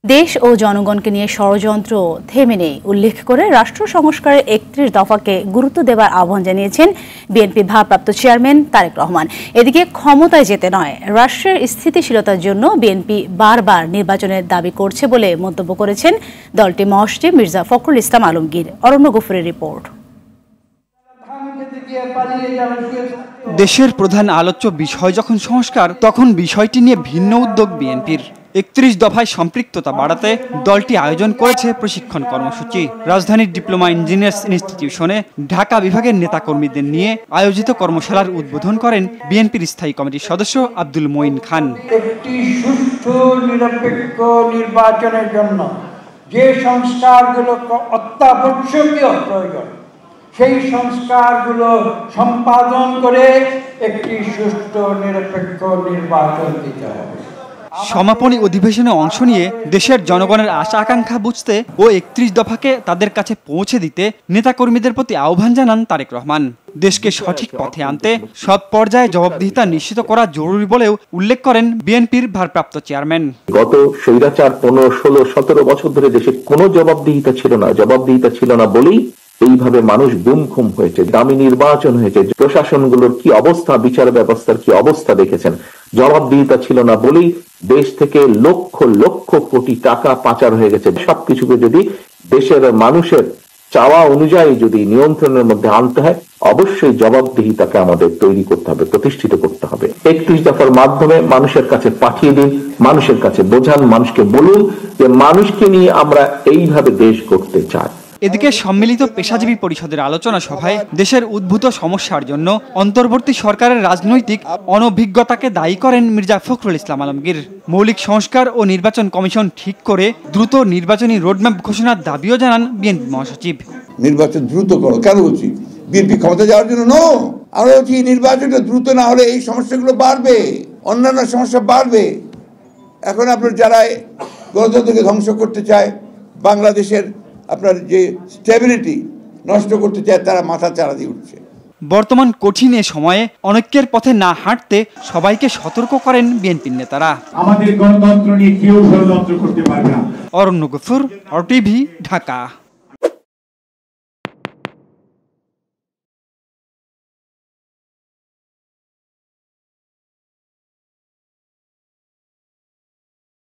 দেশ ও জনগণকে নিয়ে ষড়যন্ত্র থেমে নেই উল্লেখ করে রাষ্ট্র সংস্কারের ৩১ দফাকে গুরুত্ব দেওয়ার আহ্বান জানিয়েছেন বিএনপির ভারপ্রাপ্ত চেয়ারম্যান তারেক রহমান। এদিকে ক্ষমতায় যেতে নয়, রাষ্ট্রের স্থিতিশীলতার জন্য বিএনপি বারবার নির্বাচনের দাবি করছে বলে মন্তব্য করেছেন দলটির মহাসচিব মির্জা ফখরুল ইসলাম আলমগীর। অরণ্য গফুরের রিপোর্ট। দেশের প্রধান আলোচ্য বিষয় যখন সংস্কার, তখন বিষয়টি নিয়ে ভিন্ন উদ্যোগ বিএনপির। ৩১ দফায় সম্পৃক্ততা বাড়াতে দলটি আয়োজন করেছে প্রশিক্ষণ কর্মসূচি। রাজধানীর ডিপ্লোমা ইঞ্জিনিয়ার্স ইনস্টিটিউশনে ঢাকা বিভাগের নেতাকর্মীদের নিয়ে আয়োজিত কর্মশালার উদ্বোধন করেন বিএনপির স্থায়ী কমিটির সদস্য আব্দুল মঈন খান। একটি সুষ্ঠু নিরপেক্ষ নির্বাচনের জন্য যে সংস্কারগুলো অত্যাবশ্যকীয় প্রয়োজন, সেই সংস্কারগুলো সম্পাদন করে একটি সুষ্ঠু নিরপেক্ষ নির্বাচন দিতে হবে। সমাপনী অধিবেশনে অংশ নিয়ে দেশের জনগণের আশা আকাঙ্ক্ষা বুঝতে ও ৩১ দফাকে তাদের কাছে পৌঁছে দিতে নেতাকর্মীদের প্রতি আহ্বান জানান তারেক রহমান। দেশকে সঠিক পথে আনতে সব পর্যায়ে জবাবদিহিতা নিশ্চিত করা জরুরি বলেও উল্লেখ করেন বিএনপির ভারপ্রাপ্ত চেয়ারম্যান। গত স্বৈরাচার ১৫, ১৬, ১৭ বছর ধরে দেশে কোনো জবাবদিহিতা ছিল না বলেই এইভাবে মানুষ গুম খুম হয়েছে, দামি নির্বাচন হয়েছে, প্রশাসনগুলোর কি অবস্থা, বিচার ব্যবস্থার কি অবস্থা দেখেছেন। জবাবদিহিতা ছিল না বলেই দেশ থেকে লক্ষ লক্ষ কোটি টাকা পাচার হয়ে গেছে। সবকিছুকে যদি দেশের মানুষের চাওয়া অনুযায়ী যদি নিয়ন্ত্রণের মধ্যে আনতে হয়, অবশ্যই জবাবদিহিতাকে আমাদের তৈরি করতে হবে, প্রতিষ্ঠিত করতে হবে। ৩১ দফার মাধ্যমে মানুষের কাছে পাঠিয়ে দিন, মানুষের কাছে বোঝান, মানুষকে বলুন যে মানুষকে নিয়ে আমরা এইভাবে দেশ গড়তে চাই। এদিকে সম্মিলিত পেশাজীবী পরিষদের আলোচনা সভায় দেশের উদ্ভূত সমস্যার জন্য অন্তর্বর্তী সরকারের রাজনৈতিক অনভিজ্ঞতাকে দায়ী করেন মির্জা ফখরুল ইসলাম আলমগীর। মৌলিক সংস্কার ও নির্বাচন কমিশন ঠিক করে দ্রুত নির্বাচনী রোডম্যাপ ঘোষণার দাবিও জানান বিএনপি মহাসচিব। নির্বাচন দ্রুত করো, কেন বলছি? বিএনপি ক্ষমতা যাওয়ার জন্য আমরা বলছি নির্বাচনটা দ্রুত না হলে এই সমস্যাগুলো বাড়বে, অন্যান্য সমস্যা বাড়বে। এখন আপনার যারা গণতন্ত্রকে ধ্বংস করতে চায়, বাংলাদেশের আপনার যে স্টেবিলিটি নষ্ট করতে চায়, তারা মাথা চারা দিয়ে উঠছে। বর্তমান কঠিন এ সময়ে অনৈক্যের পথে না হাঁটতে সবাইকে সতর্ক করেন বিএনপির নেতারা। আমাদের গণতন্ত্র নিয়ে কেউ ষড়যন্ত্র করতে পারবে না। অরণ্য গফুর, RTV, ঢাকা।